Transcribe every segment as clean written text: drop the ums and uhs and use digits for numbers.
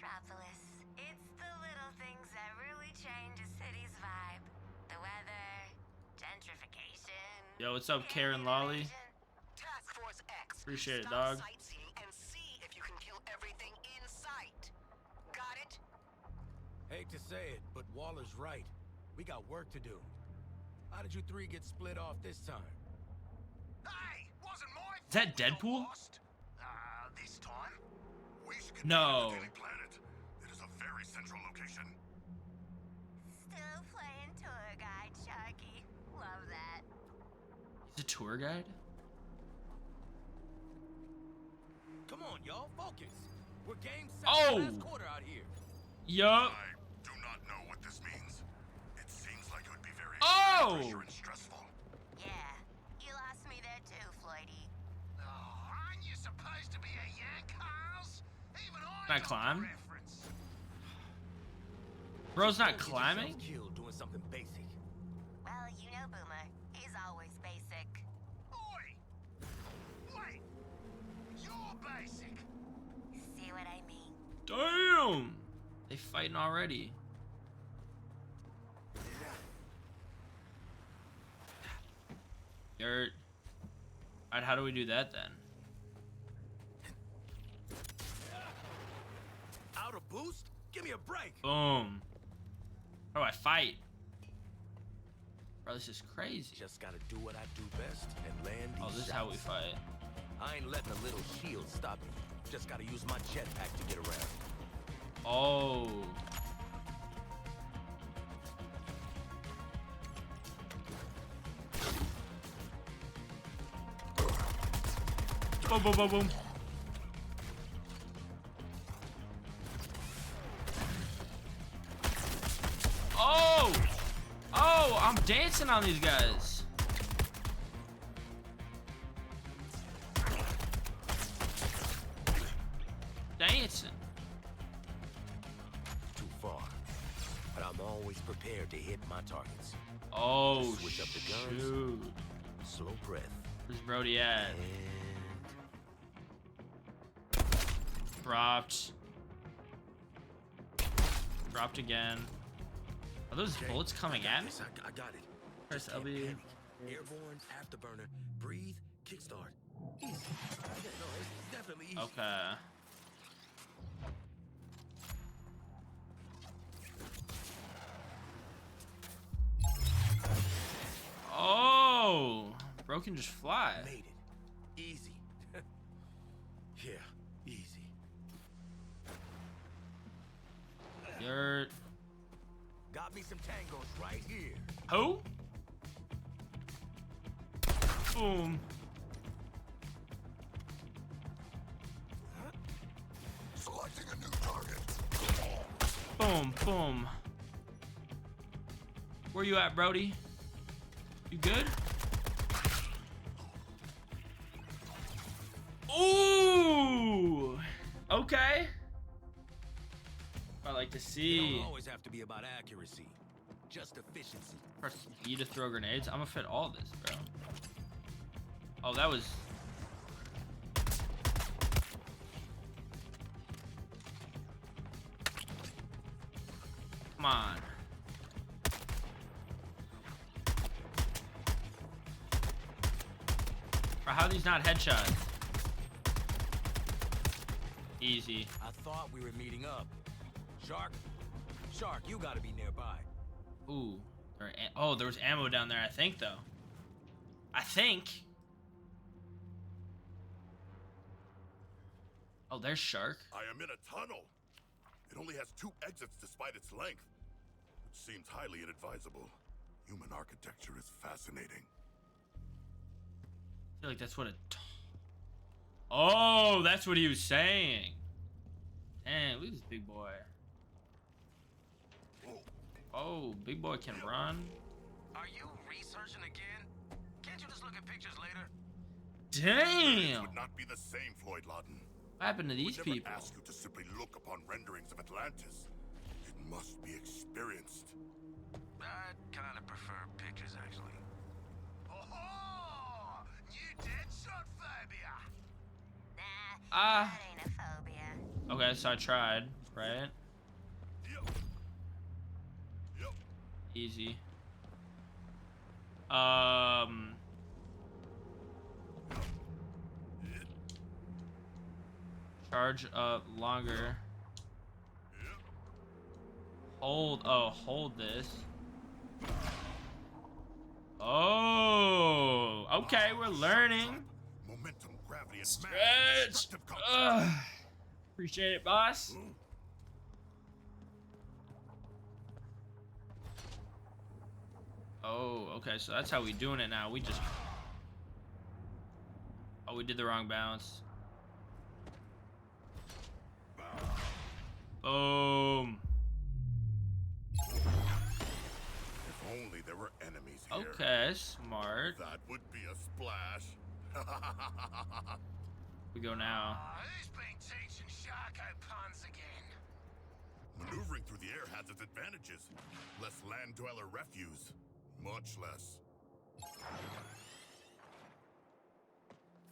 Metropolis. It's the little things that really change a city's vibe. The weather, gentrification. Yo, what's up, Karen Lolly? Task Force X. Appreciate it, Stop dog. sightseeing and see if you can kill everything in sight. Got it? Hate to say it, but Waller's right. We got work to do. How did you three get split off this time? Hey, wasn't my Is that fault we got Deadpool? lost. This time? We should No. the Daily Planet. It is a very central location. Still playing tour guide, Sharky. Love that. He's a tour guide? Come on, y'all, focus. We're game set Oh! last quarter out here. Yup. I do not know what this means. It seems like it would be very Oh! pressure and stressful. Yeah, you lost me there too, Floydie. Oh, aren't you supposed to be a yank, Carls? Even I Can I got climb? the reference. Bro's not Don't get climbing? yourself killed doing something basic. Well, you know Boomer. He's always basic. Oi! Wait! You're basic! See what I mean? Damn! They fighting already. Dirt. Alright, how do we do that then? Out of boost? Give me a break. Boom. How do I fight? Bro, this is crazy. Just gotta do what I do best and land these Oh, this is shots. how we fight. I ain't letting a little shield stop me. Just gotta use my jetpack to get around. Oh. Boom, boom, boom, boom. Oh! Oh, I'm dancing on these guys. Dancing. Too far. But I'm always prepared to hit my targets. Oh, Switch up the guns. shoot. Slow breath. Where's Brody at? And Dropped. Dropped again. Are those bullets coming at me? I got it. Press Just can't LB. panic. Airborne, afterburner, breathe, kickstart. Easy. Yeah, no, it's definitely easy. Okay. Oh, bro can just fly. Made it. Easy. Yeah, easy. Dirt. Got me some tangos right here. Who? Boom. Selecting a new target. Boom. Boom. Where you at, Brody? You good? Ooh. Okay. I like to It see. don't always have to be about accuracy, just efficiency. Press E to throw grenades. I'm gonna fit all this, bro. Oh, that was. Come on. Bro, how are these not headshots? Easy. I thought we were meeting up. Shark, you gotta be nearby. Ooh. Oh, there was ammo down there, I think, though. I think. Oh, there's Shark. I am in a tunnel. It only has 2 exits despite its length, which seems highly inadvisable. Human architecture is fascinating. I feel like that's what it. Oh, that's what he was saying. Dang, look at this big boy. Oh, big boy can run. Are you researching again? Can't you just look at pictures later? It Damn. would not be the same, Floyd Lawton. What happened to these Would never people? ask you to simply look upon renderings of Atlantis. It must be experienced. I kind of prefer pictures, actually. Oh, new Deadshot phobia. Nah, Ah. that ain't a phobia. Okay, so I tried, right? Yep. Yep. Easy. Charge up longer. Hold this. Oh, okay, we're learning. Momentum, gravity, and Stretch. mass destructive concept. Appreciate it, boss. Oh, okay, so that's how we doing it now. We just... Oh, we did the wrong bounce. Boom. If only there were enemies here. Okay, smart. That would be a splash. We go now. Who's been teaching Sharko puns again? Maneuvering through the air has its advantages. Less land dweller refuse. Much less.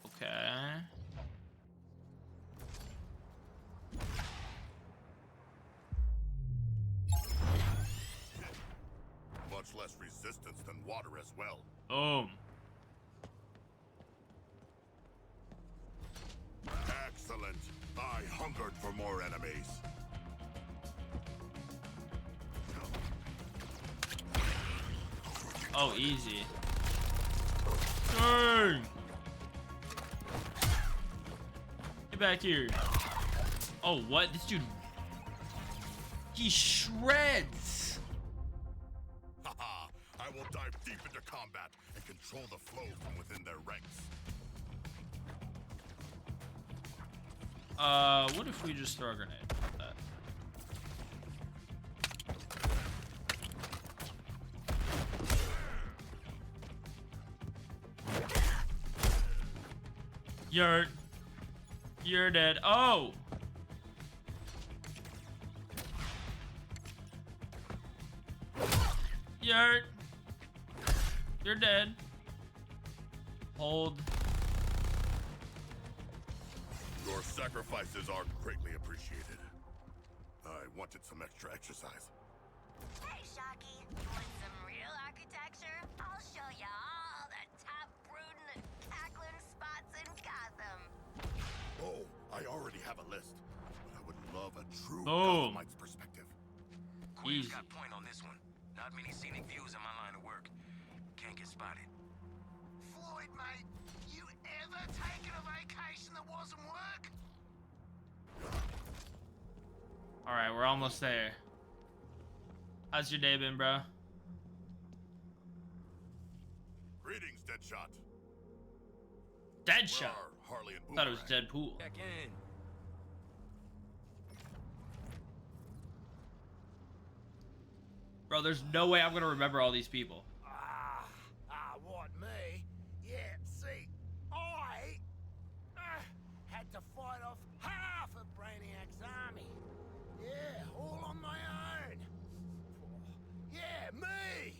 Okay. Much less resistance than water as well. Boom. Excellent. I hungered for more enemies. Oh, easy. Dang. Get back here. Oh, what? This dude... He shreds. Haha. I will dive deep into combat and control the flow from within their ranks. What if we just throw a grenade? How about that? You're dead. Oh! You're dead. Hold. Your sacrifices are greatly appreciated. I wanted some extra exercise. Hey, Shocky, you want some real architecture? I'll show you all the top brooding and cackling spots in Gotham. Oh, I already have a list, but I would love a true Boom. Gothamites perspective. Quinn's Easy. got point on this one. Not many scenic views in my line of work. Can't get spotted. Floyd, mate, you ever taken a vacation that wasn't work? All right, we're almost there. How's your day been, bro? Greetings, Deadshot. Deadshot. Where are Harley and Thought it was Boomerang? Deadpool. Back in. Bro, there's no way I'm gonna remember all these people. What, me? Yeah, see, I had to fight off half of Brainiac's army. Yeah, all on my own. Yeah, me!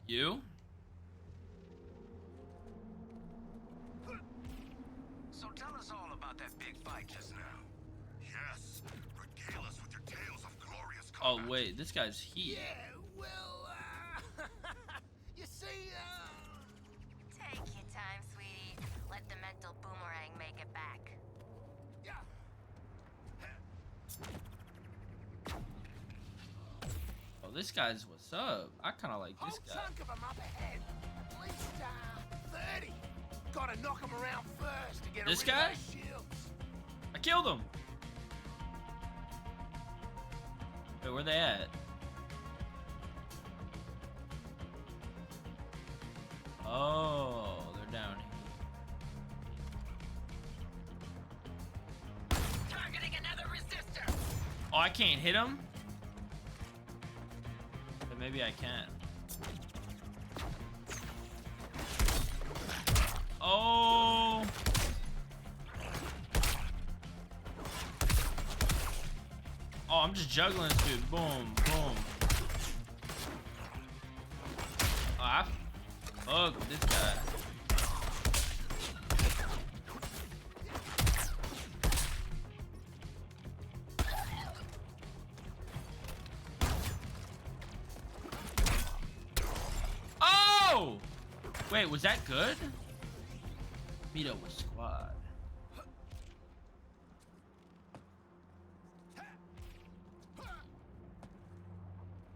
You? So tell us all about that big fight just now. Yes. Regale us with your tales of glorious Oh combat. wait, this guy's here. Yeah, well, you see, Take your time, sweetie. Let the mental boomerang make it back. yeah. Oh, this guy's what's up. I kind of like Whole this guy. chunk of them up ahead. At least, 30. Gotta knock them around first to get This rid guy? of those shields. I killed him. Wait, where they at? Oh, they're down here. Targeting another resistor! Oh, I can't hit him? But maybe I can. Oh! Oh, I'm just juggling this dude. Boom, boom. Oh, I fucked this guy. Oh, wait, was that good? Meet up with squad.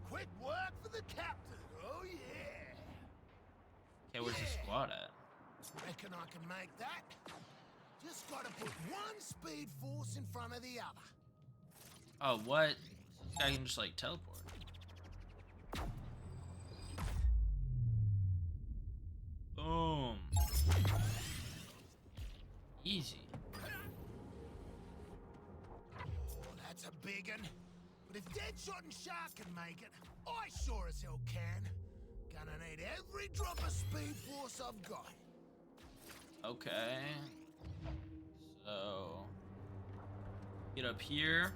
Quick work for the captain. Oh yeah. Okay, where's the squad at? Reckon I can make that. Just gotta put one speed force in front of the other. Oh, what? This guy can just like teleport. Boom. Easy. Oh, that's a big one. But if Deadshot and Shark can make it, I sure as hell can. Gonna need every drop of speed force I've got. Okay. So get up here.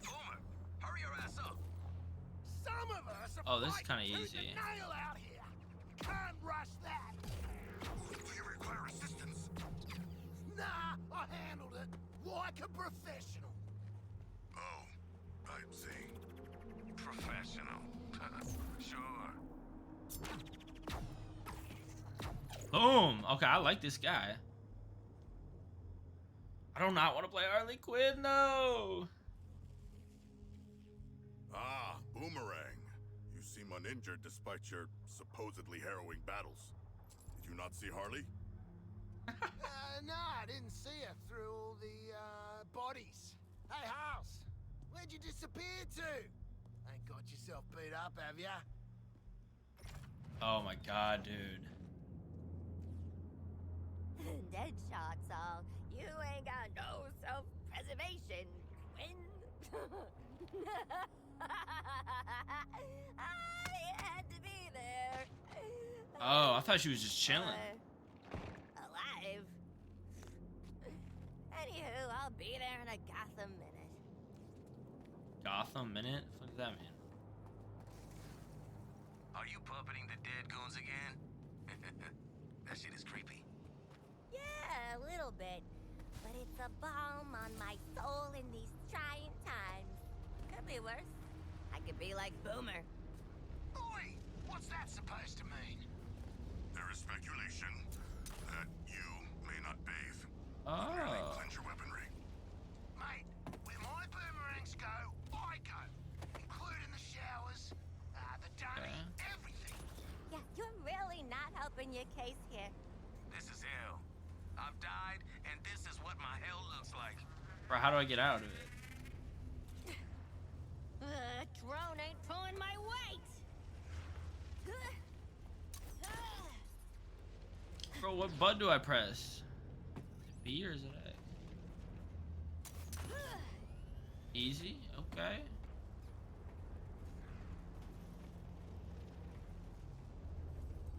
Boomer, hurry your ass up. Some of us are Oh, this is fighting kinda tooth easy. and nail out here. Can't rush that. Do you require assistance? Nah, I handled it like a professional. Oh, I see. Professional. Sure. Boom. Okay, I like this guy. I do not want to play Harley Quinn, no. Ah, Boomerang. You seem uninjured despite your supposedly harrowing battles. Did you not see Harley? No, I didn't see her through all the, bodies. Hey, House, where'd you disappear to? Ain't got yourself beat up, have ya? Oh my god, dude. Deadshot song. You ain't got no self-preservation, Quinn. I had to be there. Oh, I thought she was just chilling. Alive. Anywho, I'll be there in a Gotham minute. Gotham minute? What does that mean? Are you puppeting the dead goons again? That shit is creepy. Yeah, a little bit. But it's a balm on my soul in these trying times. Could be worse. I could be like Boomer. Oi! What's that supposed to mean? There is speculation that you may not bathe. Oh. Cleanse your weaponry. Mate, where my boomerangs go, I go. Including the showers, the dunny, Okay. everything. Yeah, you're really not helping your case here. This is hell. I've died, and this is what my hell looks like. Bro, how do I get out of it? Drone ain't pulling my weight. Bro, what button do I press? Is it B or is it A? Easy? Okay.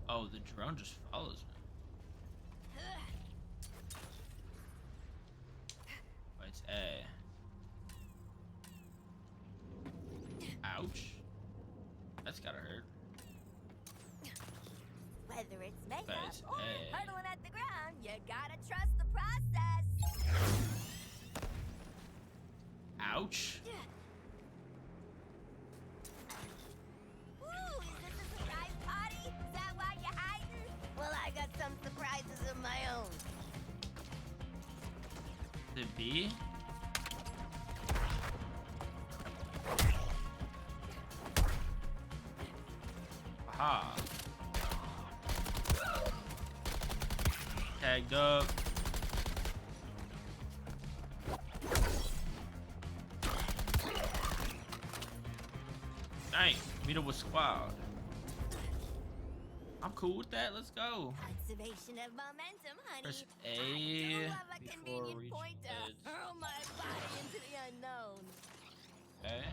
Oh, the drone just follows me. Oh, it's A. Ouch. That's gotta hurt. Whether it's makeup Nice. or Hey. hurtling at the ground, you gotta trust the process. Ouch. Ooh, is this a surprise party? Is that why you're hiding? Well, I got some surprises of my own. Is it B? Aha. Tagged up. Nice. Meet up with squad. I'm cool with that. Let's go. Conservation of momentum, honey. Press I A do love a before convenient reaching point to edge. hurl my body into the unknown. Okay.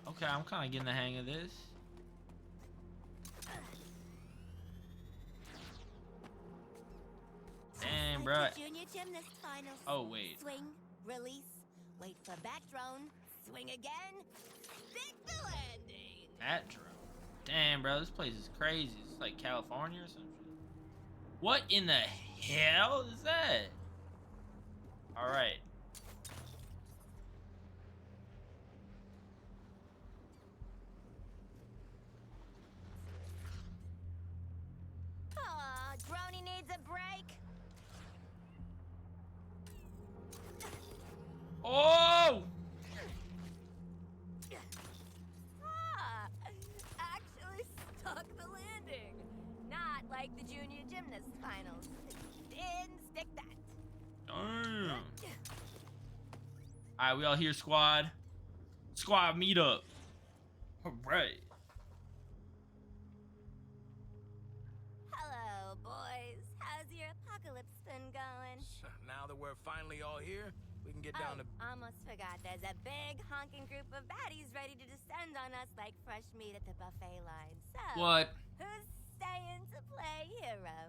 Okay, I'm kind of getting the hang of this. Damn, bruh. Junior Gymnast finals. Oh, wait. Swing, release, wait for back drone, swing again. Stick the landing. That drone. Damn, bro, this place is crazy. It's like California or something. What in the hell is that? All right. Aw, Droney needs a break. Oh! Ah, actually stuck the landing. Not like the junior gymnast finals. Didn't stick that. Damn. All right, we all here, squad. Squad meet up. All right. Hello, boys. How's your apocalypse been going? Now that we're finally all here, we can get down to... Almost forgot. There's a big honking group of baddies ready to descend on us like fresh meat at the buffet line. So, What? who's staying to play hero?